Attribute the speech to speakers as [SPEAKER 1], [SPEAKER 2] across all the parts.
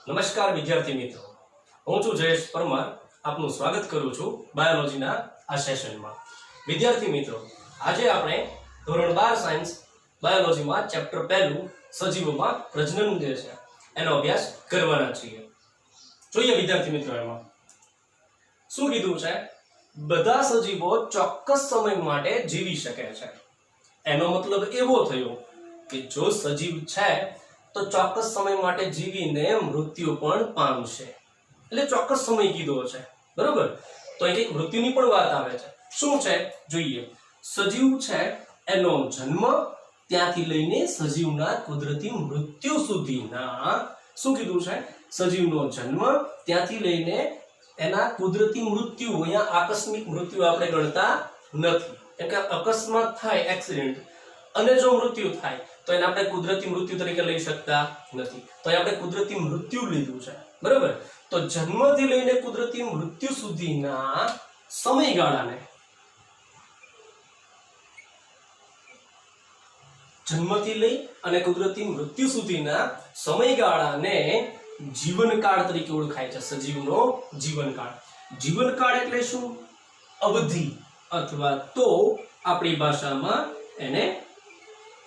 [SPEAKER 1] નમસ્કાર વિદ્યાર્થી મિત્રો, હું છું જયેશ પરમાર. આપનું સ્વાગત કરું છું બાયોલોજીના આ સેશનમાં. વિદ્યાર્થી મિત્રો, આજે આપણે ધોરણ 12 સાયન્સ બાયોલોજીમાં ચેપ્ટર 1 સજીવોમાં પ્રજનન જે છે એનો અભ્યાસ કરવાના છીએ. જોઈએ વિદ્યાર્થી મિત્રો, એમાં શું કીધું છે? બધા સજીવો ચોક્કસ સમય માટે જીવી શકે છે. એનો મતલબ એવો થયો કે જો સજીવ છે તો ચોક્કસ સમય માટે જીવીને મૃત્યુ પણ પામશે. એટલે ચોક્કસ સમય કીધો છે, બરોબર? તો અહીં એક મૃત્યુની પણ વાત આવે છે. શું છે જોઈએ. સજીવ છે એનો જન્મ ત્યાંથી લઈને સજીવના કુદરતી મૃત્યુ સુધીના, શું કીધું છે? સજીવનો જન્મ ત્યાંથી લઈને એના કુદરતી મૃત્યુ. અહીંયા આકસ્મિક મૃત્યુ આપણે ગણતા નથી, કેમ કે અકસ્માત થાય, એક્સિડન્ટ, અને જો મૃત્યુ થાય તો એને આપણે કુદરતી મૃત્યુ તરીકે લઈ શકતા નથી. તો અહીં આપણે કુદરતી મૃત્યુ લીધું છે, બરાબર? તો જન્મથી લઈને કુદરતી મૃત્યુ સુધીના સમયગાળાને, જન્મથી લઈ અને કુદરતી મૃત્યુ સુધીના સમયગાળાને જીવનકાળ તરીકે ઓળખાય છે. સજીવનો જીવનકાળ. જીવનકાળ એટલે શું? અવધિ, અથવા તો આપણી ભાષામાં એને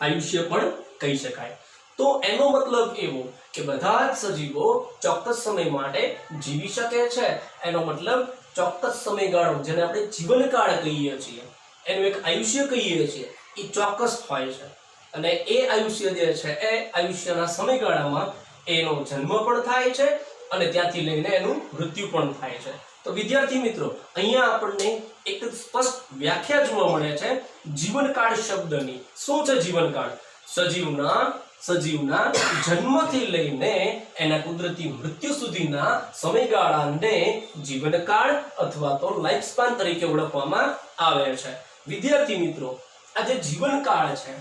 [SPEAKER 1] આયુષ્ય પણ કહી શકાય. તો એનો મતલબ એવો કે બધા જ સજીવો ચોક્કસ સમય માટે જીવી શકે છે. એનો મતલબ ચોક્કસ સમયગાળો, જેને આપણે જીવનકાળ કહીએ છીએ, એનું એક આયુષ્ય કહીએ છીએ, એ ચોક્કસ હોય છે. અને એ આયુષ્ય જે છે એ આયુષ્યના સમયગાળામાં એનો જન્મ પણ થાય છે અને ત્યાંથી લઈને એનું મૃત્યુ પણ થાય છે. તો વિદ્યાર્થી મિત્રો, અહીંયા આપણને એક સ્પષ્ટ વ્યાખ્યા જોવા મળે છે જીવનકાળ શબ્દની. શું છે જીવનકાળ? સજીવના જન્મથી લઈને એના કુદરતી મૃત્યુ સુધીના સમયગાળાને જીવનકાળ અથવા તો લાઈફ સ્પાન તરીકે ઓળખવામાં આવે છે. વિદ્યાર્થી મિત્રો, આ જે જીવનકાળ છે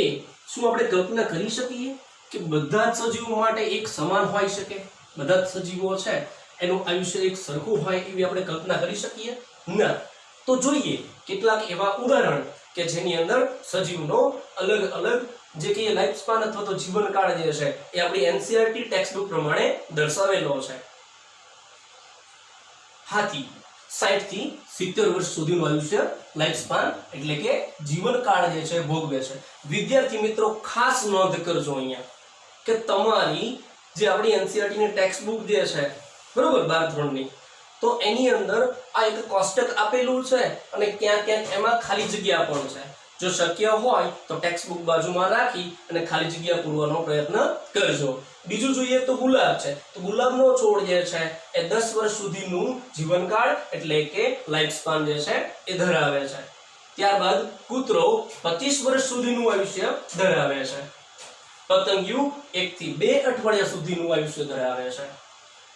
[SPEAKER 1] એ શું આપણે કલ્પના કરી શકીએ કે બધા જ સજીવો માટે એક સમાન હોઈ શકે? બધા જ સજીવો છે એનું આયુષ્ય એક સરખું હોય એવી આપણે કલ્પના કરી શકીએ? ના. તો જોઈએ કેટલાક એવા ઉદાહરણ કે જેની અંદર સજીવનો અલગ અલગ જે કે લાઈફ સ્પાન અથવા તો જીવનકાળ જે છે એ આપણી એનસીઈઆરટી ટેક્સ્ટબુક પ્રમાણે દર્શાવેલો છે. હાથી 60 થી 70 વર્ષ સુધીનું આયુષ્ય, લાઈફ સ્પાન એટલે કે જીવનકાળ જે છે ભોગવે છે. વિદ્યાર્થી મિત્રો, ખાસ નોંધ કરજો અહીંયા કે તમારી જે આપણી એનસીઈઆરટી ની ટેક્સ્ટબુક જે છે, બરોબર, 12 ધોરણની, તો એની અંદર આ એક કોષ્ટક આપેલું છે અને ક્યાંક ક્યાંક એમાં ખાલી જગ્યા પણ છે. જો શક્ય હોય તો ટેક્સ્ટબુક બાજુમાં રાખી અને ખાલી જગ્યા પૂરવાનો પ્રયત્ન કરજો. બીજું જોઈએ તો ગુલાબ છે. તો ગુલાબનો છોડ જે છે એ 10 વર્ષ સુધીનું જીવનકાળ એટલે કે લાઈફ સ્પાન જે છે એ ધરાવે છે. ત્યારબાદ કૂતરો 25 વર્ષ સુધીનું આયુષ્ય ધરાવે છે. પતંગિયું 1 થી 2 અઠવાડિયા સુધીનું આયુષ્ય ધરાવે છે.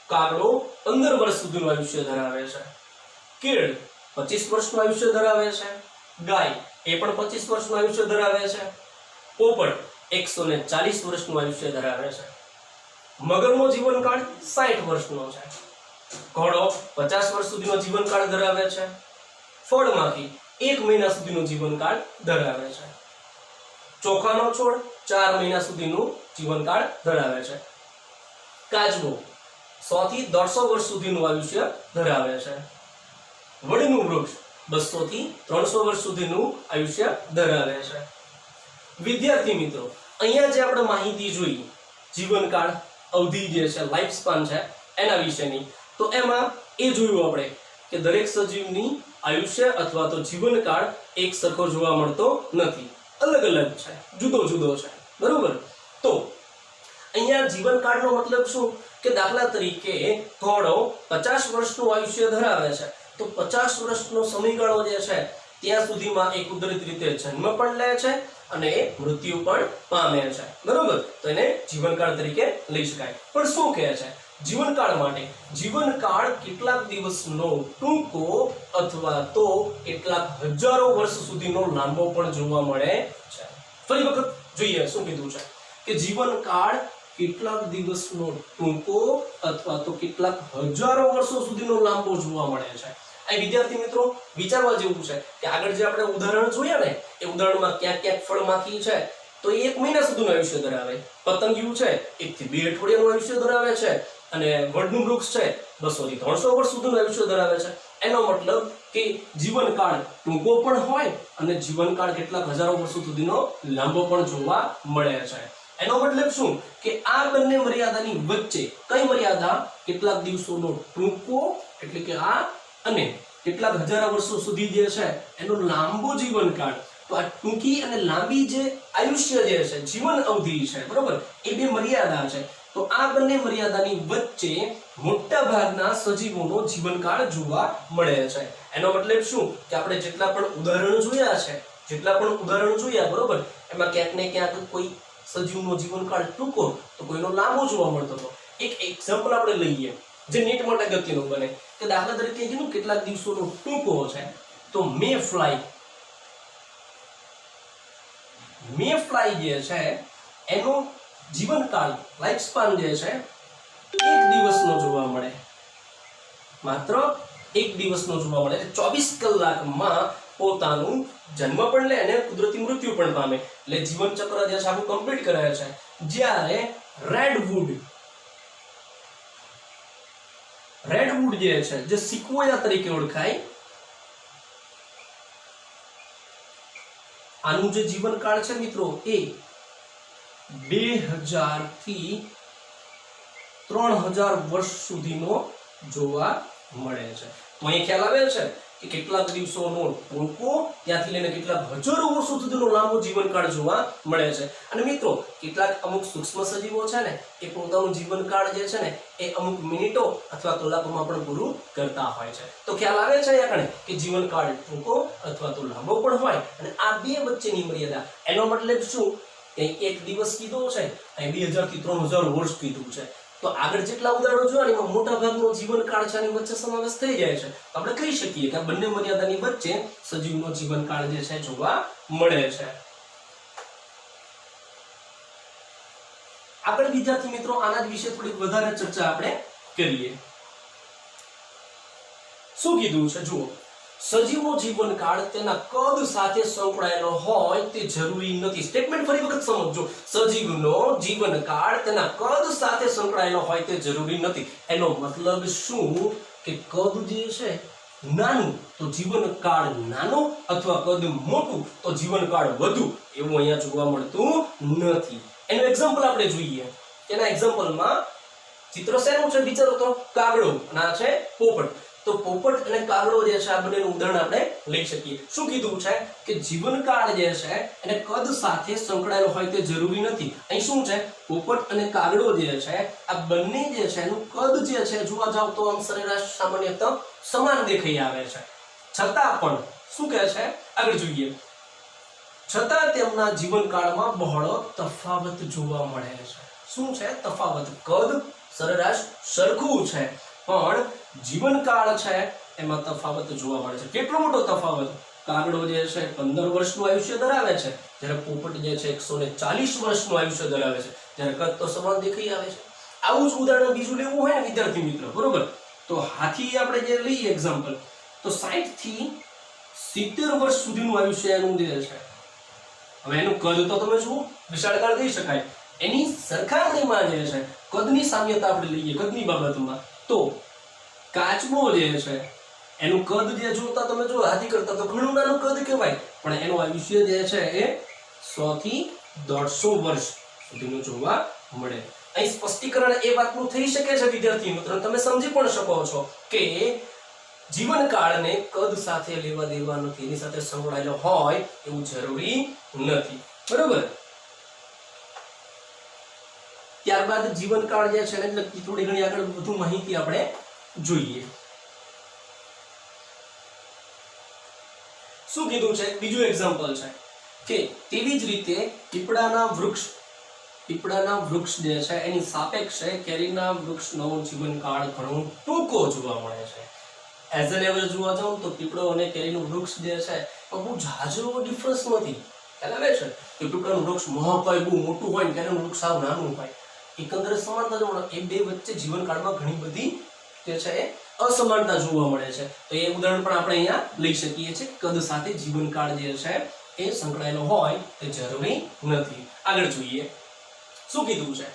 [SPEAKER 1] કાગડો 15 વર્ષ સુધીનું આયુષ્ય ધરાવે છે. કીડ 25 વર્ષનું આયુષ્ય ધરાવે છે. ગાય એ પણ 25 વર્ષનું આયુષ્ય ધરાવે છે. પોપટ 140 વર્ષનું આયુષ્ય ધરાવે છે. મગરનો જીવનકાળ 60 વર્ષનો છે. ઘોડો 50 વર્ષ સુધીનો જીવનકાળ ધરાવે છે. ફળમાંથી 1 મહિના સુધીનું જીવનકાળ ધરાવે છે. ચોખાનો છોડ 4 મહિના સુધીનું જીવનકાળ ધરાવે છે. કાચબો 100 થી 150 વર્ષ સુધીનું આયુષ્ય ધરાવે છે. વડનું વૃક્ષ 200 થી 300 વર્ષ સુધીનું આયુષ્ય ધરાવે છે. વિદ્યાર્થી મિત્રો, અહીંયા જે આપણે માહિતી જોઈ જીવનકાળ, અવધિ જે છે, લાઈફ સ્પાન છે એના વિશેની, તો એમાં એ જોયું આપણે કે દરેક સજીવની આયુષ્ય અથવા તો જીવનકાળ એક સરખો જોવા મળતો નથી, અલગ અલગ છે, જુદો જુદો છે, બરોબર? તો અહીંયા જીવનકાળનો મતલબ શું કે દાખલા તરીકે ઘોડો 50 વર્ષનું આયુષ્ય ધરાવે છે, તો 50 વર્ષનો સમયગાળો જે છે ત્યાં સુધીમાં એ કુદરતી રીતે જન્મ પણ લે છે અને એ મૃત્યુ પણ પામે છે, બરોબર? તો એને જીવનકાળ તરીકે લઈ શકાય. પણ શું કહે છે જીવનકાળ માટે? જીવનકાળ કેટલાક દિવસનો ટૂંકો અથવા તો કેટલાક હજારો વર્ષ સુધીનો લાંબો પણ જોવા મળે છે. ફરી વખત જોઈએ શું કીધું છે કે જીવનકાળ કેટલાક દિવસનો ટૂંકો અથવા તો કેટલાક હજારો વર્ષો સુધીનો લાંબો જોવા મળે છે. આ વિદ્યાર્થી મિત્રો વિચારવા જેવું છે કે આગળ જે આપણે ઉદાહરણ જોયા ને એ ઉદાહરણમાં ક્યાંક ક્યાંક ફળમાંથી છે તો એ 1 મહિના સુધીનું આયુષ્ય ધરાવે. પતંગિયું છે 1 થી 2 અઠવાડિયાનું આયુષ્ય ધરાવે છે. અને વડનું વૃક્ષ છે 200 થી 300 વર્ષ સુધીનું આયુષ્ય ધરાવે છે. એનો મતલબ કે જીવનકાળ ટૂંકો પણ હોય અને જીવનકાળ કેટલાક હજારો વર્ષો સુધીનો લાંબો પણ જોવા મળે છે. એનો મતલબ શું કે આ બંને મર્યાદાની વચ્ચે કઈ મર્યાદા? કેટલાક દિવસોનો ટૂંકો એટલે કે આ અને કેટલાક હજારો વર્ષો સુધી જે છે એનો લાંબો જીવનકાળ. તો આ ટૂંકી અને લાંબી જે આયુષ્ય જે છે, જીવન અવધિ છે, બરોબર, એ બે મર્યાદા છે. તો આ બંને મર્યાદાની વચ્ચે મોટા ભાગના સજીવોનો જીવનકાળ જોવા મળે છે. એનો મતલબ શું કે આપણે જેટલા પણ ઉદાહરણો જોયા, બરોબર, એમાં ક્યાંક ને ક્યાંક કોઈ સજીવનો જીવનકાળ ટૂંકો તો કોઈનો લાંબો જોવા મળતો હતો. એક એક્ઝામ્પલ આપણે લઈએ જે નીટ માટે અગત્યનું બને કે દાખલા તરીકે કીધું કેટલાક દિવસોનો ટૂંકો છે તો મે ફ્લાય જે છે એનો જીવનકાળ લાઈફ સ્પાન જે છે 1 દિવસનો જોવા મળે, માત્ર 1 દિવસનો જોવા મળે. 24 કલાકમાં પોતાનું જન્મ પણ લે અને કુદરતી મૃત્યુ પણ પામે, એટલે જીવન ચક્ર જે છે આખું કમ્પ્લીટ કરે છે. જ્યારે રેડવુડ જે છે, જે સિક્વોયા તરીકે ઓળખાય, આનું જે જીવનકાળ છે મિત્રો એ 2000 થી 3000 વર્ષ સુધીનો જોવા મળે છે. તો અહીં ખ્યાલ આવે છે કે કેટલાક દિવસોનો ટૂંકો ત્યાંથી લઈને કેટલાક હજારો વર્ષો સુધીનો લાંબો જીવનકાળ જોવા મળે છે. અને મિત્રો કેટલાક અમુક સૂક્ષ્મ સજીવો છે ને એ પોતાનું જીવનકાળ જે છે ને એ અમુક મિનિટો અથવા કલાકોમાં પણ પૂરું કરતા હોય છે. તો ખ્યાલ આવે છે અહીંયા કે જીવનકાળ ટૂંકો અથવા તો લાંબો પણ હોય અને આ બે વચ્ચેની મર્યાદા. એનો મતલબ શું કે 1 દિવસ કીધો છે અને 2000 થી 3000 વર્ષ કીધું છે. તો આગળ જેટલા ઉદાહરણો જોયા એમાં મોટા ભાગનો જીવનકાળ છે આની વચ્ચે સમાવેશ થઈ જાય છે. તો આપણે કહી શકીએ કે આ બંને મર્યાદાની વચ્ચે સજીવનો જીવનકાળ જે છે જોવા મળે છે. આગળ વિદ્યાર્થી મિત્રો આના જ વિશે થોડી વધારે ચર્ચા આપણે કરીએ. શું કીધું છે જુઓ, સજીવનો જીવનકાળ તેના કદ સાથે સંકળાયેલો હોય તે જરૂરી નથી. સ્ટેટમેન્ટ ફરી વખત સમજો. સજીવનો જીવનકાળ તેના કદ સાથે સંકળાયેલો હોય તે જરૂરી નથી. એનો મતલબ શું કે કદ જે છે નાનું તો જીવનકાળ નાનો અથવા કદ મોટું તો જીવનકાળ વધુ એવું અહીંયા જોવા મળતું નથી. એનું એક્ઝામ્પલ આપણે જોઈએ. એના એક્ઝામ્પલમાં ચિત્ર શેનું છે વિચારો તો? કાગડો અને આ છે પોપટ. તો પોપટ અને કાગડો જે છે આ બંનેનું ઉદાહરણ આપણે લઈ શકીએ. શું કીધું છે કે જીવનકાળ જે છે એને કદ સાથે સંકળાયેલો હોય તે જરૂરી નથી. અહીં શું છે? પોપટ અને કાગડો જે છે આ બંને જે છે એનું કદ જે છે જોવા જાવ તો આમ સરેરાશ સામાન્યતઃ સમાન દેખાઈ આવે છે. છતાં પણ શું કહે છે આગળ જોઈએ, છતાં તેમના જીવનકાળમાં બહોળો તફાવત જોવા મળે છે. શું છે તફાવત? કદ સરેરાશ સરખું છે પણ જીવનકાળ છે એમાં તફાવત જોવા મળે છે. કેટલો મોટો તફાવત? કાગડો જે છે 15 વર્ષનું આયુષ્ય ધરાવે છે જ્યારે પોપટ જે છે 140 વર્ષનું આયુષ્ય ધરાવે છે. જ્યારે કદ તો સમાન દેખાઈ આવે છે. આવું જ ઉદાહરણ બીજું લેવું હોય ને વિદ્યાર્થી મિત્રો, બરોબર, તો હાથી આપણે જે લઈએ એક્ઝામ્પલ, તો 60 થી 70 વર્ષ સુધીનું આયુષ્ય એનું જે છે. હવે એનું કદ તો તમે જુઓ વિશાળકાળ કહી શકાય. એની સરખામણીમાં જે છે કદની સામ્યતા આપણે લઈએ કદની બાબતમાં તો કાચબો જે છે એનું કદ જે જોતા તમે જો હાથી કરતા તો ઘણું નાનું કદ કહેવાય પણ એનું આયુષ્ય જે છે એ 100 થી 150 વર્ષ સુધીનું જોવા મળે. અહીં સ્પષ્ટીકરણ એ વાતનું થઈ શકે છે વિદ્યાર્થી મિત્રો, તમે સમજી પણ શકો છો કે જીવનકાળને કદ સાથે લેવા દેવા નથી, એની સાથે સંકળાયેલો હોય એવું જરૂરી નથી, બરોબર. ત્યારબાદ જીવનકાળ જે છે એટલે થોડી ઘણી આગળ વધુ માહિતી આપણે જોઈએ. શું કીધું છે? બીજું એક્ઝામ્પલ છે કે તેવી જ રીતે પીપળાના વૃક્ષ જે છે એની સાપેક્ષે કેરીના વૃક્ષનો જીવનકાળ ઘણો ટૂંકો જોવા મળે છે. એઝ એન એવરેજ જોવા જાવ તો પીપળો અને કેરીનું વૃક્ષ જે છે બહુ ઝાઝો ડિફરન્સ નથી. ખ્યાલ આવે છે કે પીપળાનું વૃક્ષ મહાકાય બહુ મોટું હોય ને કેરીનું વૃક્ષ સાવ નાનું હોય. એકંદરે સમાનતા જોવા એ બે વચ્ચે જીવનકાળમાં ઘણી બધી જે છે એ અસમાનતા જોવા મળે છે. તો એ ઉદાહરણ પણ આપણે અહીંયા લઈ શકીએ છીએ. કદ સાથે જીવનકાળ જે છે એ સંકળાયેલો હોય તે જરૂરી નથી. આગળ જોઈએ શું કીધું છે.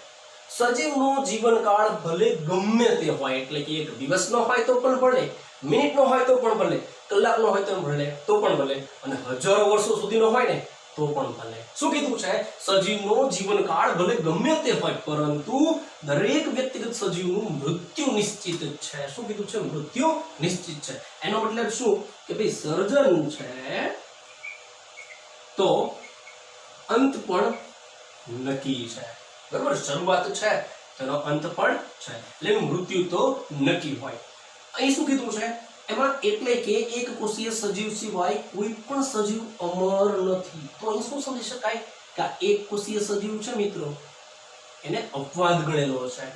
[SPEAKER 1] સજીવનો જીવનકાળ ભલે ગમે તે હોય, એટલે કે 1 દિવસનો હોય તો પણ ભલે, મિનિટનો હોય તો પણ ભલે, કલાકનો હોય તો પણ ભલે, અને હજારો વર્ષો સુધીનો હોય ને તો પણ ભલે. શું કીધું છે? સજીવનો જીવનકાળ ભલે ગમે તે હોય, પરંતુ દરેક વ્યક્તિગત સજીવનું મૃત્યુ નિશ્ચિત છે. શું કીધું છે? મૃત્યુ નિશ્ચિત છે. એનો મતલબ શું કે ભાઈ સર્જન છે તો અંત પણ નક્કી છે. બરાબર, શરૂઆત છે તેનો અંત પણ છે, એટલે એનું મૃત્યુ તો નક્કી હોય. અહીં શું કીધું છે એમાં? એટલે કે એક કોષીય સજીવ સિવાય કોઈ પણ સજીવ અમર નથી. તો અહીં શું સમજી શકાય કે આ એક કોષીય સજીવ છે મિત્રો, એને અપવાદ ગણેલો છે.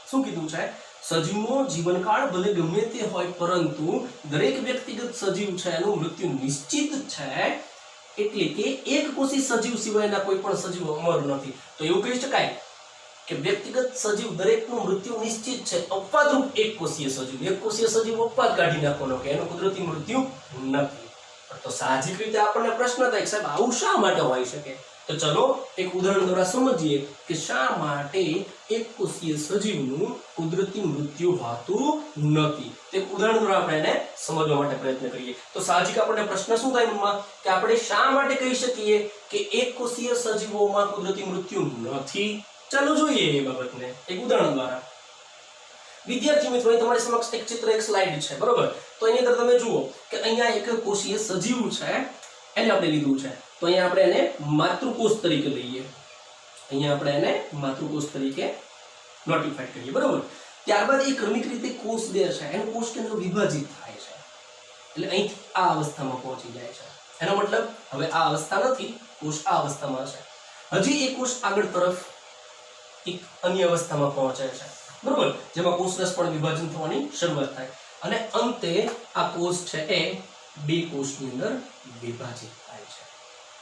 [SPEAKER 1] શું કીધું છે? સજીવનો જીવનકાળ ભલે ગમે તે હોય, પરંતુ દરેક વ્યક્તિગત સજીવ છે એનું મૃત્યુ નિશ્ચિત છે. એટલે કે એક કોષી સજીવ સિવાયના કોઈ પણ સજીવ અમર નથી. તો એવું કહી શકાય કે વ્યક્તિગત સજીવ દરેકનું મૃત્યુ નિશ્ચિત છે. અપવાદરૂપ એક કોષીય સજીવ અપવાદ કાઢી નાખવાનો કે એનું કુદરતી મૃત્યુ નથી. તો સાહજિક રીતે આપણને પ્રશ્ન થાય કે સાહેબ આવું શા માટે હોઈ શકે? તો ચલો એક ઉદાહરણ દ્વારા સમજીએ કે શા માટે એક કોષીય સજીવનું કુદરતી મૃત્યુ હોતું નથી. એક ઉદાહરણ દ્વારા આપણે એને સમજવા માટે પ્રયત્ન કરીએ. તો સાહજિક આપણને પ્રશ્ન શું થાય મનમાં કે આપણે શા માટે કહી શકીએ કે એક કોષીય સજીવોમાં કુદરતી મૃત્યુ નથી? ચાલો જોઈએ એ બાબતને એક ઉદાહરણ દ્વારા. વિદ્યાર્થી મિત્રો, તમારી સમક્ષ એક ચિત્ર, એક સ્લાઇડ છે, બરોબર? તો એની અંદર તમે જુઓ કે અહીંયા એક કોષીય સજીવ છે, એને આપણે લીધું છે. તો અહીંયા આપણે એને માતૃકોષ તરીકે લઈએ. અહીંયા આપણે એને માતૃકોષ તરીકે નોટિફાઈડ કરીએ, બરોબર? ત્યારબાદ એ ક્રમિક રીતે કોષ જે છે એનું કોષ કેન્દ્ર વિભાજિત થાય છે, એટલે અહીં આ અવસ્થામાં પહોંચી જાય છે. એનો મતલબ હવે આ અવસ્થા નથી, કોષ આ અવસ્થામાં છે. હજી એ કોષ આગળ તરફ એક અન્ય અવસ્થામાં પહોંચે છે, બરોબર? જેમાં કોષરસ પણ વિભાજન થવાની શરૂઆત થાય અને અંતે આ કોષ છે એ 2 કોષની અંદર વિભાજિત થાય છે.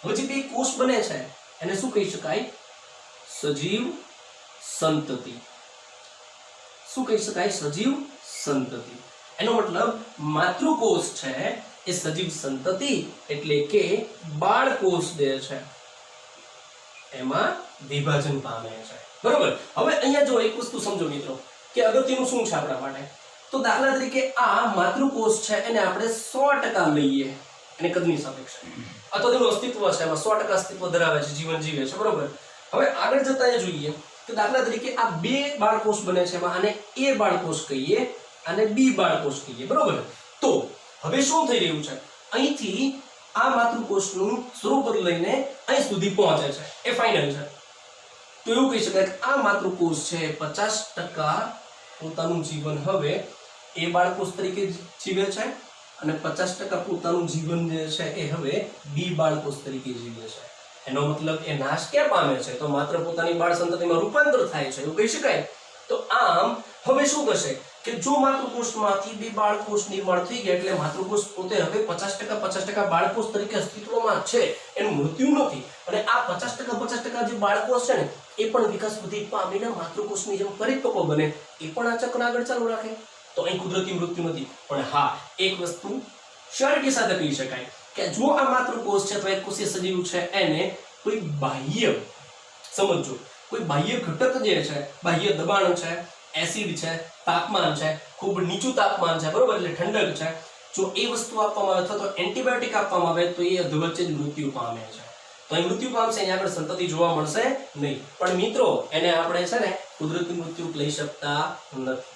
[SPEAKER 1] હવે જે 2 કોષ બને છે એને શું કહી શકાય? સજીવ સંતતિ. શું કહી શકાય? સજીવ સંતતિ. એનો મતલબ માતૃકોષ છે એ સજીવ સંતતિ એટલે કે બાળકોષ જે છે એમાં વિભાજન પામે છે, બરોબર? હવે અહીંયા જો એક વસ્તુ સમજો મિત્રો કે અગત્યનું શું છે આપણા માટે. તો દાખલા તરીકે આ માતૃકોષ છે એને આપણે 100% લઈએ એને કદની સાપેક્ષે, અથવા તેનું અસ્તિત્વ છે એમાં 100% અસ્તિત્વ ધરાવે છે, જીવન જીવે છે, બરોબર? હવે આગળ જતા એ જોઈએ કે દાખલા તરીકે આ 2 બાળકોષ બને છે, એમાં આને A બાળકોષ કહીએ અને B બાળકોષ કહીએ, બરોબર? તો હવે શું થઈ રહ્યું છે? અહીંથી આ માતૃકોષનું સ્વરૂપ લઈને અહીં સુધી પહોંચે છે, એ ફાઇનલ છે. તો એવું કહી શકાય કે આ માતૃકોષ છે 50% પોતાનું જીવન હવે એ બાળકોષ તરીકે જીવે છે અને 50% પોતાનું જીવન જે છે એ હવે બી બાળકોષ તરીકે જીવે છે. એનો મતલબ એ નાશ ક્યાં પામે છે? તો માત્ર પોતાની બાળ સંતતિમાં રૂપાંતર થાય છે, એવું કહી શકાય. તો આમ હવે શું થશે કે જો માતૃકોષમાંથી 2 બાળકોષ નિર્માણ થઈ ગયા એટલે માતૃકોષ પોતે હવે 50% બાળકોષ તરીકે અસ્તિત્વમાં છે, એનું મૃત્યુ નથી. અને આ 50% જે બાળકોષ છે ને એ પણ વિકાસ વૃદ્ધિ પામીને માતૃકોષની જેમ પરિપક્વ બને, એ પણ આ ચક્ર આગળ ચાલુ રાખે. તો અહીં કુદરતી મૃત્યુ નથી. પણ હા, એક વસ્તુ શ્યોરિટી સાથે કહી શકાય કે જો આ માતૃકોષ છે તો એક કોષીય સજીવ છે એને કોઈ બાહ્ય, સમજો, કોઈ બાહ્ય ઘટક જે છે, બાહ્ય દબાણ છે, એસિડ છે, તાપમાન છે, ખૂબ નીચું તાપમાન છે, બરોબર? એટલે ઠંડક છે, જો એ વસ્તુ આપવામાં આવે અથવા તો એન્ટીબાયોટિક આપવામાં આવે તો એ અધવચ્ચે જ મૃત્યુ પામે છે. તો અહીં મૃત્યુ પામશે, અહીંયા આગળ સંતતિ જોવા મળશે નહીં. પણ મિત્રો એને આપણે છે ને કુદરતી મૃત્યુ લઈ શકતા નથી.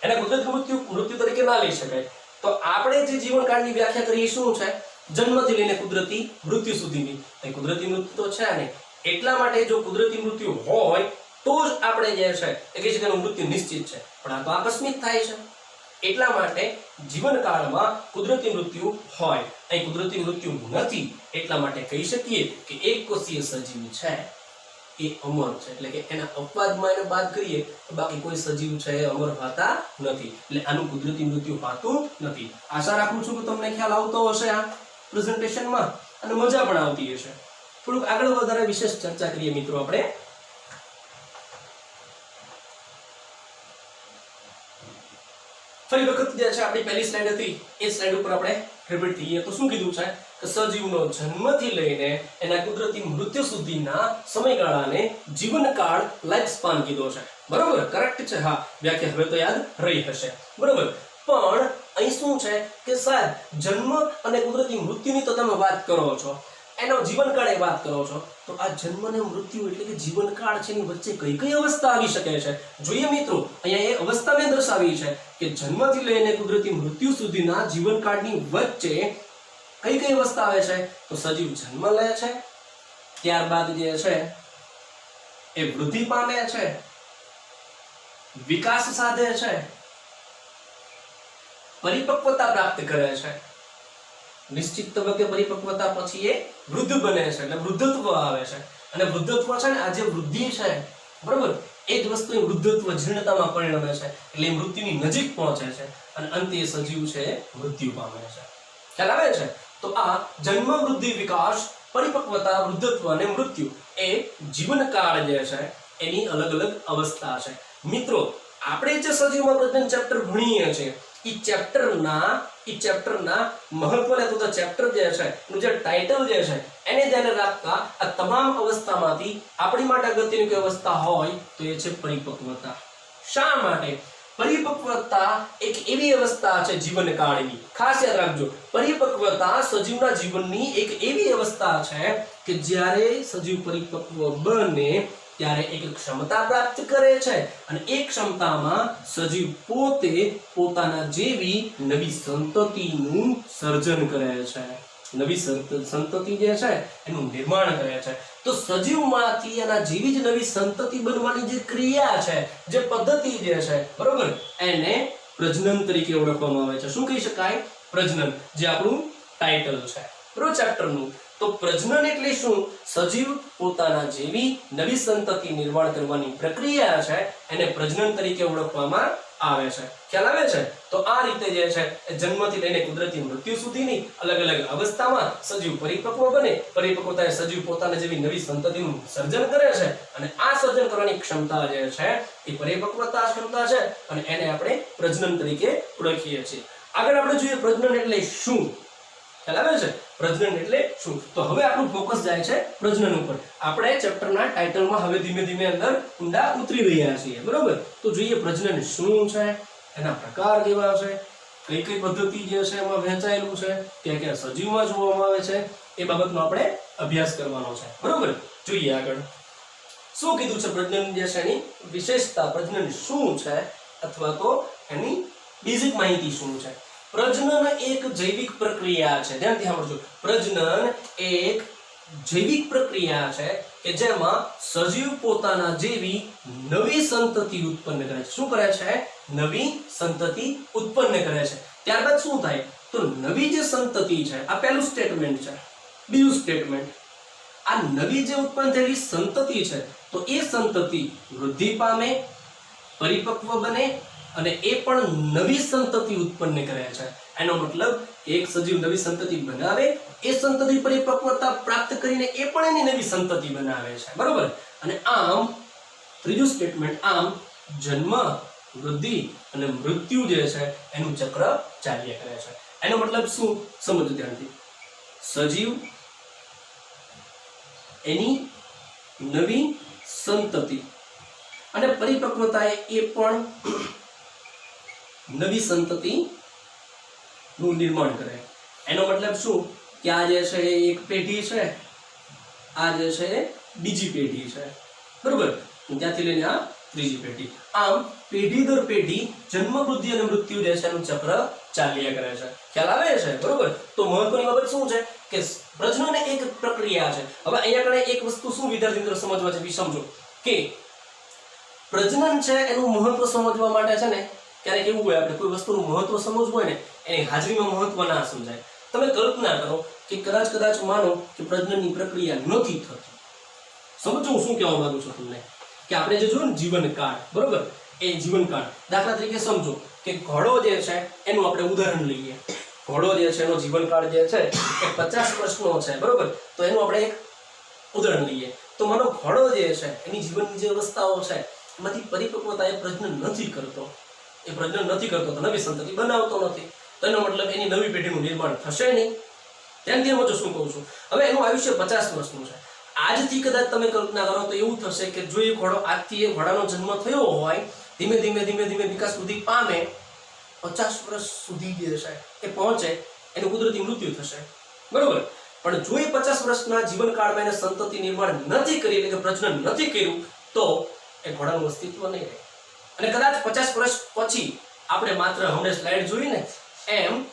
[SPEAKER 1] એને કુદરતી મૃત્યુ તરીકે ના લઈ શકાય. તો આપણે જે જીવનકાળની વ્યાખ્યા કરીએ શું છે? જન્મથી લઈને કુદરતી મૃત્યુ સુધીની. એ કુદરતી મૃત્યુ તો છે ને, એટલા માટે જો કુદરતી મૃત્યુ હોય તો જ આપણે જે છે એ કહી શકાય મૃત્યુ નિશ્ચિત છે. પણ આ તો આકસ્મિક થાય છે, એટલા માટે જીવનકાળમાં કુદરતી મૃત્યુ હોય, અહીં કુદરતી મૃત્યુ નથી, એટલા માટે કહી શકીએ કે એક કોષીય સજીવ છે એ અમર છે. એટલે કે એના અપવાદમાં એને બાદ કરીએ તો બાકી કોઈ સજીવ છે એ અમર હોતા નથી, એટલે આનું કુદરતી મૃત્યુ હોતું નથી. આશા રાખું છું કે તમને ખ્યાલ આવતો હશે આ પ્રેઝન્ટેશનમાં અને મજા પણ આવતી હશે. થોડુંક આગળ વધારે વિશેષ ચર્ચા કરીએ મિત્રો આપણે. ફરી વખત જે છે આપણી પહેલી સ્લાઇડ હતી એ સ્લાઇડ ઉપર આપણે રિપીટ થઈએ તો શું કીધું છે કે સજીવનો જન્મથી લઈને એના કુદરતી મૃત્યુ સુધીના સમયગાળાને જીવનકાળ લાઈફ સ્પાન કીધો છે. બરોબર, કરેક્ટ છે. હા, વ્યાખ્યા હવે તો યાદ રહી હશે. બરોબર, પણ અહીં શું છે કે સાહેબ જન્મ અને કુદરતી મૃત્યુની તો તમે વાત કરો છો, એનો જીવનકાળ એ વાત કરો છો, તો આ જન્મ અને મૃત્યુ એટલે કે જીવનકાળ છે એની વચ્ચે કઈ કઈ અવસ્થા આવી શકે છે? જોઈએ મિત્રો, અહીંયા એ અવસ્થા મેં દર્શાવી છે કે જન્મથી લઈને કુદરતી મૃત્યુ સુધીના જીવનકાળની વચ્ચે કઈ કઈ અવસ્થા આવે છે? તો સજીવ જન્મ લે છે, ત્યારબાદ જે છે એ વૃદ્ધિ પામે છે, વિકાસ સાધે છે, પરિપક્વતા પ્રાપ્ત કરે છે, નિશ્ચિત તબક્કે પરિપક્વતા પછી એ વૃદ્ધ બને છે એટલે વૃદ્ધત્વ આવે છે, અને વૃદ્ધત્વ છે ને આ જે વૃદ્ધિ છે બરોબર એ જ વસ્તુ વૃદ્ધત્વ જીર્ણતામાં પરિણમે છે એટલે મૃત્યુની નજીક પહોંચે છે અને અંતે સજીવ છે મૃત્યુ પામે છે. ખ્યાલ આવે છે? તો આ જન્મ, વૃદ્ધિ, વિકાસ, પરિપક્વતા, વૃદ્ધત્વ અને મૃત્યુ એ જીવનકાળ જે છે એની અલગ અલગ અવસ્થા છે. મિત્રો, આપણે જે સજીવમાં પ્રજનન ચેપ્ટર ભણીએ છીએ એ ચેપ્ટરના મહત્વને તો ચેપ્ટર જે છે એનું જે ટાઇટલ જે છે એને ધ્યાને રાખતા આ તમામ અવસ્થામાંથી આપણી માટે અગત્યની કોઈ અવસ્થા હોય તો એ છે પરિપક્વતા. શા માટે? પરિપક્વતા એક એવી અવસ્થા છે જીવનકાળની, ખાસ યાદ રાખજો, પરિપક્વતા સજીવના જીવનની એક એવી અવસ્થા છે કે જ્યારે સજીવ પરિપક્વ બને ત્યારે એક ક્ષમતા પ્રાપ્ત કરે છે અને એ ક્ષમતામાં સજીવ પોતે પોતાના જેવી નવી સંતતિનું સર્જન કરે છે, નવી સંતતિ જે છે એનું નિર્માણ કરે છે. તો સજીવમાંથી એના જેવી જ નવી સંતતિ બનવાની જે ક્રિયા છે, જે પદ્ધતિ જે છે બરોબર, એને પ્રજનન તરીકે ઓળખવામાં આવે છે. શું કહી શકાય? પ્રજનન, જે આપણું ટાઇટલ છે બરોબર ચેપ્ટરનું. તો પ્રજનન એટલે શું? સજીવ પોતાના જેવી નવી સંતતિ નિર્માણ કરવાની પ્રક્રિયા છે એને પ્રજનન તરીકે ઓળખવામાં આવે છે. ખ્યાલ આવે છે? તો આ રીતે જે છે જન્મથી લઈને કુદરતી મૃત્યુ સુધીની અલગ અલગ અવસ્થામાં સજીવ પરિપક્વ બને, પરિપક્વતાએ સજીવ પોતાના જેવી નવી સંતતિનું સર્જન કરે છે અને આ સર્જન કરવાની ક્ષમતા જે છે એ પરિપક્વતા ક્ષમતા છે અને એને આપણે પ્રજનન તરીકે ઓળખીએ છીએ. આગળ આપણે જોઈએ પ્રજનન એટલે શું. ખ્યાલ આવે છે? પ્રજનન એટલે શું? તો હવે આપણું ફોકસ જાય છે પ્રજનન ઉપર. આપણે ચેપ્ટરના ટાઇટલમાં હવે ધીમે ધીમે અંદર ઊંડા ઉતરી રહ્યા છીએ બરોબર. તો જોઈએ પ્રજનન શું છે, એના પ્રકાર કેવા છે, કઈ કઈ પદ્ધતિ જે છે એમાં વહેંચાયેલું છે, ક્યાં ક્યાં સજીવમાં જોવામાં આવે છે, એ બાબતનો આપણે અભ્યાસ કરવાનો છે બરોબર. જોઈએ આગળ શું કીધું છે પ્રજનન જે છે એની વિશેષતા, પ્રજનન શું છે અથવા તો એની બેઝિક માહિતી શું છે. પ્રજનન એક જૈવિક પ્રક્રિયા છે. ધ્યાનથી સાંભળજો. પ્રજનન એક જૈવિક પ્રક્રિયા છે કે જેમાં સજીવ પોતાના જેવી નવી સંતતિ ઉત્પન્ન કરે છે. શું કરે છે? નવી સંતતિ ઉત્પન્ન કરે છે. ત્યારબાદ શું થાય? તો નવી જે સંતતિ છે, આ પહેલું સ્ટેટમેન્ટ છે. બીજું સ્ટેટમેન્ટ, આ નવી જે ઉત્પન્ન થયેલી સંતતિ છે તો એ સંતતિ વૃદ્ધિ પામે, પરિપક્વ બને અને એ પણ નવી સંતતિ ઉત્પન્ન કરે છે. એનો મતલબ એક સજીવ નવી સંતતિ બનાવે, એ સંતતિ પરિપક્વતા પ્રાપ્ત કરીને એ પણ એની નવી સંતતિ બનાવે છે બરોબર. અને આમ ત્રીજું સ્ટેટમેન્ટ, આમ જન્મ, વૃદ્ધિ અને મૃત્યુ જે છે એનું ચક્ર ચાલ્યા કરે છે. એનો મતલબ શું? સમજો ધ્યાનથી. સજીવ એની નવી સંતતિ અને પરિપક્વતાએ એ પણ નવી સંતતિ નું નિર્માણ કરે. એનો મતલબ શું? કે આ જે છે એક પેઢી છે, આ જે છે બીજી પેઢી છે બરોબર, ત્યાંથી લઈને આ ત્રીજી પેઢી. આમ પેઢી દર પેઢી જન્મ, વૃદ્ધિ અને મૃત્યુ જે છે એનું ચક્ર ચાલ્યા કરે છે. ખ્યાલ આવે છે બરોબર. તો મહત્વની બાબત શું છે કે પ્રજનન એક પ્રક્રિયા છે. હવે અહીંયા કણે એક વસ્તુ શું વિદ્યાર્થી મિત્રો સમજવા છે, સમજો કે પ્રજનન છે એનું મહત્વ સમજવા માટે છે ને ક્યારેક એવું હોય આપણે કોઈ વસ્તુનું મહત્વ સમજવું હોય ને એની હાજરીમાં મહત્વ ના સમજાય. તમે કલ્પના કરો કે કદાચ માનો કે પ્રજનનની પ્રક્રિયા નથી થતી. સમજો હું શું કહેવા માંગુ છું તમને કે આપણે જે જોયું ને જીવનકાળ બરોબર, એ જીવનકાળ દાખલા તરીકે સમજો કે ઘોડો જે છે એનું આપણે ઉદાહરણ લઈએ. ઘોડો જે છે એનો જીવનકાળ જે છે એ 50 વર્ષનો છે બરોબર. તો એનું આપણે એક ઉદાહરણ લઈએ. તો માનો ઘોડો જે છે એની જીવનની જે અવસ્થાઓ છે એમાંથી પરિપક્વતા એ પ્રજનન નથી કરતો. એ પ્રજનન નથી કરતો તો નવી સંતતિ બનાવતો નથી, તો એનો મતલબ એની નવી પેઢીનું નિર્માણ થશે નહીં. ધ્યાનથી સમજો શું કહું છું. હવે એનું આયુષ્ય 50 વર્ષનું છે. આજથી કદાચ તમે કલ્પના કરો તો એવું થશે કે જો એ ઘોડો આજથી એ ઘોડાનો જન્મ થયો હોય, ધીમે ધીમે વિકાસ વૃદ્ધિ પામે, 50 વર્ષ સુધી જે છે એ પહોંચે, એનું કુદરતી મૃત્યુ થશે. બરોબર. પણ જો એ 50 વર્ષના જીવનકાળમાં એને સંતતિ નિર્માણ નથી કરી, એટલે કે પ્રજનન નથી કર્યું, તો એ ઘોડાનું અસ્તિત્વ નહીં રહે. અને કદાચ 50 વર્ષ પછી આપણે માત્ર હમણાં સ્લાઇડ જોઈ ને એમ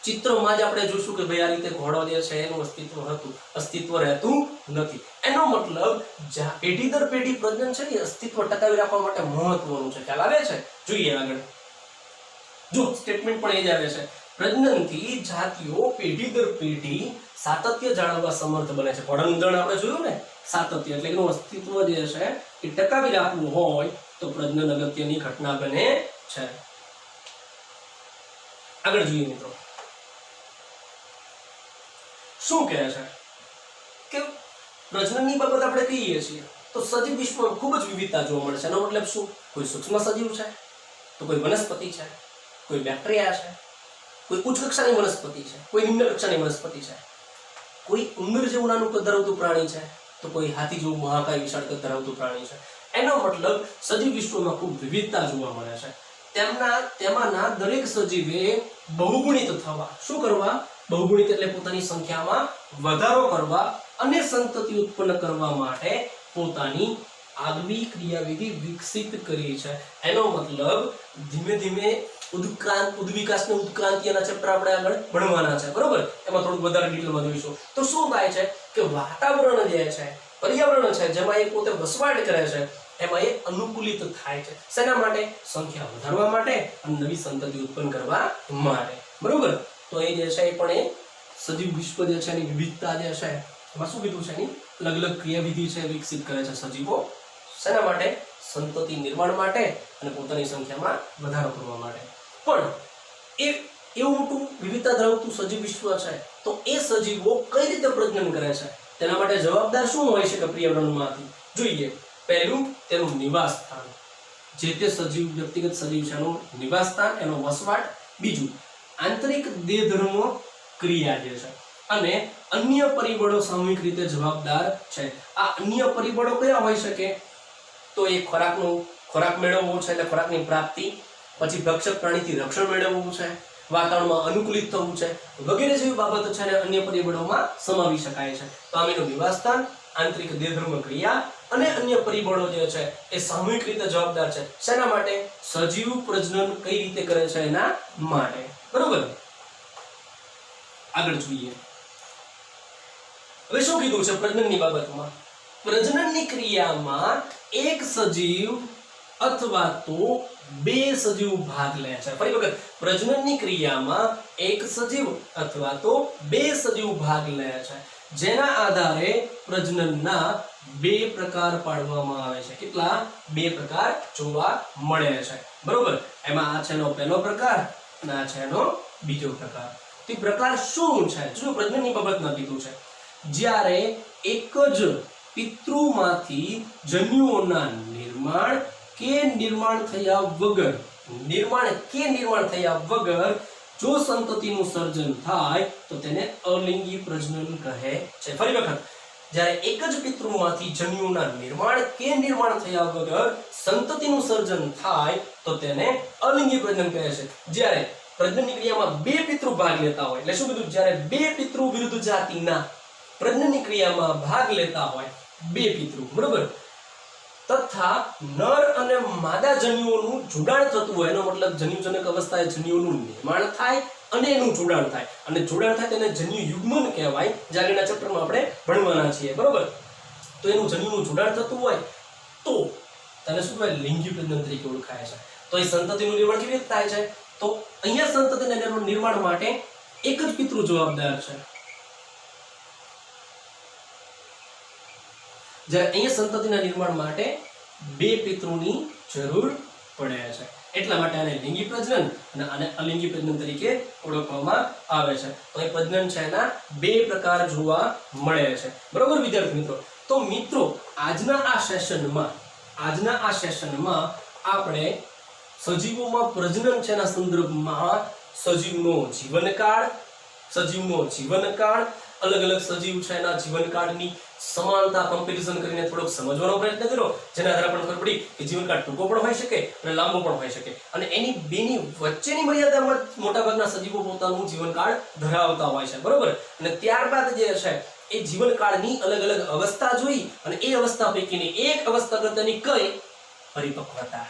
[SPEAKER 1] ચિત્રમાં જ આપણે જોશું કે ભાઈ આ રીતે ઘોડો જે છે એનું અસ્તિત્વ રહેતું નથી. એનો મતલબ પેઢી દર પેઢી પ્રજનન છે ને અસ્તિત્વ ટકાવી રાખવા માટે મહત્વનું છે. ખ્યાલ આવે છે? જોઈએ આગળ. જો સ્ટેટમેન્ટ પણ એ જ આવે છે, પ્રજનનથી જાતિઓ પેઢી દર પેઢી સાતત્ય જાળવવા સમર્થ બને છે. ઘોડાનું ઉદાહરણ આપણે જોયું ને, સાતત્ય એટલે એનું અસ્તિત્વ જે છે એ ટકાવી રાખવું હોય તો પ્રજનન અગત્યની ઘટના બને છે. આગળ જોઈએ મિત્રો, શું કહે છે કે પ્રજનનની બાબત આપણે કહીએ છીએ તો સજીવ વિશ્વમાં ખૂબ જ વિવિધતા જોવા મળે છે. એનો મતલબ શું? કોઈ સૂક્ષ્મ સજીવ છે, તો કોઈ વનસ્પતિ છે, કોઈ બેક્ટેરિયા છે, કોઈ ઉચ્ચ કક્ષાની વનસ્પતિ છે, કોઈ નિમ્ન કક્ષાની વનસ્પતિ છે, કોઈ ઉંદર જેવું નાનું કદ ધરાવતું પ્રાણી છે, તો કોઈ હાથી જેવું મહાકાય વિશાળ કદ ધરાવતું પ્રાણી છે. એનો મતલબ સજીવ વિશ્વમાં ખૂબ વિવિધતા જોવા મળે છે. તેમાંના દરેક સજીવે બહુગુણિત થવા, શું કરવા? બહુગુણિત એટલે પોતાની સંખ્યામાં વધારો કરવા અને સંતતિ ઉત્પન્ન કરવા માટે પોતાની આગવી ક્રિયાવિધિ વિકસિત કરી છે. એનો મતલબ ધીમે ધીમે ઉદ્વિકાસ ને ઉત્ક્રાંતિના ચેપ્ટર આપણે આગળ ભણવાના છે. બરોબર? એમાં થોડું વધારે ડિટેલમાં જોઈશું. તો શું થાય છે કે વાતાવરણ જે છે, પર્યાવરણ છે, જેમાં એ પોતે વસવાટ કરે છે, એમાં એ અનુકૂલિત થાય છે. શેના માટે? સંખ્યા વધારવા માટે અને નવી સંતતિ ઉત્પન્ન કરવા માટે. બરોબર? તો એ જે છે એ પણ એ સજીવ વિશ્વ જે છે એની વિવિધતા જે છે એમાં શું કીધું છે, એની અલગ અલગ ક્રિયાવિધિ છે વિકસિત કરે છે સજીવો. શેના માટે? સંતતિ નિર્માણ માટે અને પોતાની સંખ્યામાં વધારો કરવા માટે. પણ એ એવું મોટું વિવિધતા ધરાવતું સજીવ વિશ્વ છે, તો એ સજીવો કઈ રીતે પ્રજનન કરે છે? તેના માટે જવાબદાર શું હોય છે કે પર્યાવરણમાંથી? જોઈએ. પહેલું, તેનું નિવાસ સ્થાન, જે તે સજીવ વ્યક્તિગત સજીવ છે એનું નિવાસ સ્થાન, એનો વસવાટ. બીજું, આંતરિક દેહધર્મ ક્રિયા જે છે અને અન્ય પરિબળો સામૂહિક રીતે જવાબદાર છે. આ અન્ય પરિબળો કયા હોઈ શકે? તો એ ખોરાક મેળવવો છે, એટલે ખોરાકની પ્રાપ્તિ, પછી ભક્ષક પ્રાણીથી રક્ષણ મેળવવું છે, વાતાવરણમાં અનુકૂલિત થવું છે, વગેરે જેવી બાબતો છે અને અન્ય પરિબળોમાં સમાવી શકાય છે. તો આમ એનું નિવાસસ્થાન, આંતરિક દેહધર્મ ક્રિયા અને અન્ય પરિબળો જે છે એ સામૂહિક રીતે જવાબદાર છે. શેના માટે? સજીવ પ્રજનન કઈ રીતે કરે છે એના માટે. બરોબર? આગળ જોઈએ. હવે શું કીધું છે પ્રજનનની બાબતમાં? પ્રજનનની ક્રિયામાં એક સજીવ અથવા તો બે સજીવ ભાગ લે છે. ફરી વખત, પ્રજનનની ક્રિયામાં એક સજીવ અથવા તો બે સજીવ ભાગ લે છે, જેના આધારે પ્રજનનના બે પ્રકાર પાડવામાં આવે છે. કેટલા? બે પ્રકાર જોવા મળે છે. બરોબર? એમાં આ છે એનો પહેલો પ્રકાર અને આ છે એનો બીજો પ્રકાર. તે પ્રકાર શું છે? જો પ્રજનનની બાબતમાં કીધું છે, જ્યારે એક જ પિતૃમાંથી જન્યુઓના નિર્માણ કે નિર્માણ થયા વગર જો સંતતિનું સર્જન થાય તો તેને અલિંગી પ્રજનન કહે છે. ફરી વખત, જ્યારે એક જ પિતૃમાંથી જન્યુઓના નિર્માણ કે નિર્માણ થયા વગર સંતતિનું સર્જન થાય તો તેને અલિંગી પ્રજનન કહે છે. જ્યારે પ્રજનનની ક્રિયામાં બે પિતૃ ભાગ લેતા હોય, એટલે શું કીધું? જ્યારે બે પિતૃ વિરુદ્ધ જાતિના પ્રજનનની ક્રિયામાં ભાગ લેતા હોય, બે પિતૃ, બરોબર, તથા નર અને માદા જન્યુઓનું જોડાણ થતું હોય, એનો મતલબ જન્યુજનક અવસ્થાએ જન્યુઓનું નિર્માણ થાય અને એનું જોડાણ થાય, અને જોડાણ થાય તેને જન્યુ યુગ્મન કહેવાય, જે આગળના ચેપ્ટરમાં આપણે ભણવાના છીએ. બરોબર? તો એનું જન્યુનું જોડાણ થતું હોય તો તેને શું કહેવાય? લિંગી પ્રજનન તરીકે ઓળખાય છે. તો એ સંતતિનું નિર્માણ કેવી રીતે થાય છે? તો અહીંયા સંતતિના નિર્માણ માટે એક જ પિતૃ જવાબદાર છે, જ્યારે અહીંયા સંતતિના નિર્માણ માટે બે પિતૃની જરૂર પડે છે. એટલા માટે આને લિંગી પ્રજનન અને આને અલિંગી પ્રજનન તરીકે ઓળખવામાં આવે છે. તો એ પ્રજનન છે એના બે પ્રકાર જોવા મળે છે. બરોબર વિદ્યાર્થી મિત્રો? તો મિત્રો, આજના આ સેશનમાં આપણે સજીવોમાં પ્રજનન છે એના સંદર્ભમાં સજીવનો જીવનકાળ, અલગ અલગ સજીવ છે એના જીવનકાળની સમાનતા કમ્પેરિઝન કરીને થોડોક સમજવાનો પ્રયત્ન કર્યો, જેના આધારે આપણને ખબર પડી કે જીવનકાળ ટૂંકો પણ હોઈ શકે અને લાંબો પણ હોઈ શકે, અને એની બેની વચ્ચેની મર્યાદામાં મોટાભાગના સજીવો પોતાનું જીવનકાળ ધરાવતા હોય છે, બરોબર. અને ત્યારબાદ જે છે એ જીવનકાળની અલગ અલગ અવસ્થા જોઈ, અને એ અવસ્થા પૈકીની એક અવસ્થા કરતાની કઈ પરિપક્વતા.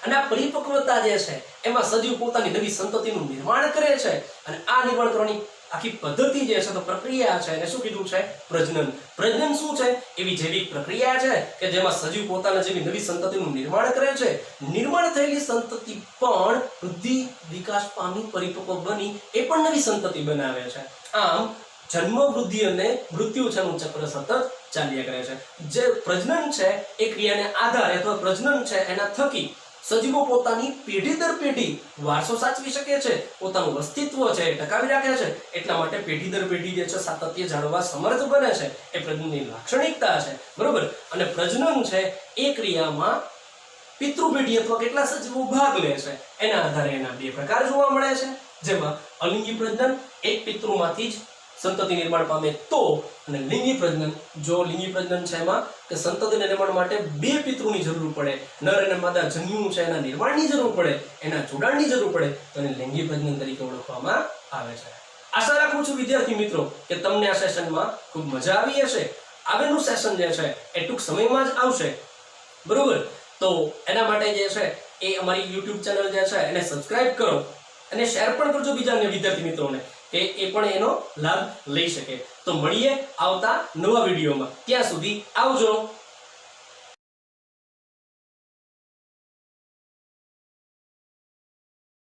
[SPEAKER 1] અને આ પરિપક્વતા જે છે એમાં સજીવ પોતાની નવી સંતતિનું નિર્માણ કરે છે, અને આ નિર્માણ કરવાની આખી પદ્ધતિ જે છે તો પ્રક્રિયા છે એને શું કીધું છે? પ્રજનન. પ્રજનન શું છે? એવી જૈવિક પ્રક્રિયા છે કે જેમાં સજીવ પોતાના જેવી નવી સંતતિનું નિર્માણ કરે છે. નિર્માણ થયેલી સંતતિ પણ વૃદ્ધિ, વિકાસ પામી, પરિપક્વ બની એ પણ નવી સંતતિ બનાવે છે. આમ જન્મ, વૃદ્ધિ અને મૃત્યુ છે નું ચક્ર સતત ચાલ્યા કરે છે. જે પ્રજનન છે એ ક્રિયાને આધારે અથવા પ્રજનન છે એના થકી સજીવો પોતાની પેઢી દર પેઢી વારસો સાચવી શકે છે, પોતાનું અસ્તિત્વ છે એ ટકાવી રાખે છે. એટલા માટે પેઢી દર પેઢી જે છે સાતત્ય જાળવવા સમર્થ બને છે. એ પ્રજનનની લાક્ષણિકતા છે, બરોબર. અને પ્રજનન છે એ ક્રિયામાં પિતૃપેઢી અથવા કેટલા સજીવો ભાગ લે છે એના આધારે એના બે પ્રકાર જોવા મળે છે, જેમાં અલિંગી પ્રજનન, એક પિતૃમાંથી જ સંતતિ નિર્માણ પામે તો, અને લિંગી પ્રજનન, જો લિંગી પ્રજનન છે એમાં કે સંતતિના નિર્માણ માટે બે પિતૃની જરૂર પડે, નર અને માદા જન્યુ છે એના નિર્માણની જરૂર પડે, એના જોડાણની જરૂર પડે, તો એને લિંગી પ્રજનન તરીકે ઓળખવામાં આવે છે. આશા રાખું છું વિદ્યાર્થી મિત્રો કે તમને આ સેશનમાં ખૂબ મજા આવી હશે. આગળનું સેશન જે છે એ ટૂંક સમયમાં જ આવશે, બરોબર. તો એના માટે જે છે એ અમારી YouTube ચેનલ જે છે એને સબસ્ક્રાઇબ કરો અને શેર પણ કરજો બીજા અન્ય વિદ્યાર્થી મિત્રોને કે એ પણ એનો લાભ લઈ શકે. તો મળીએ આવતા નવા વિડીયોમાં. ત્યાં સુધી આવજો.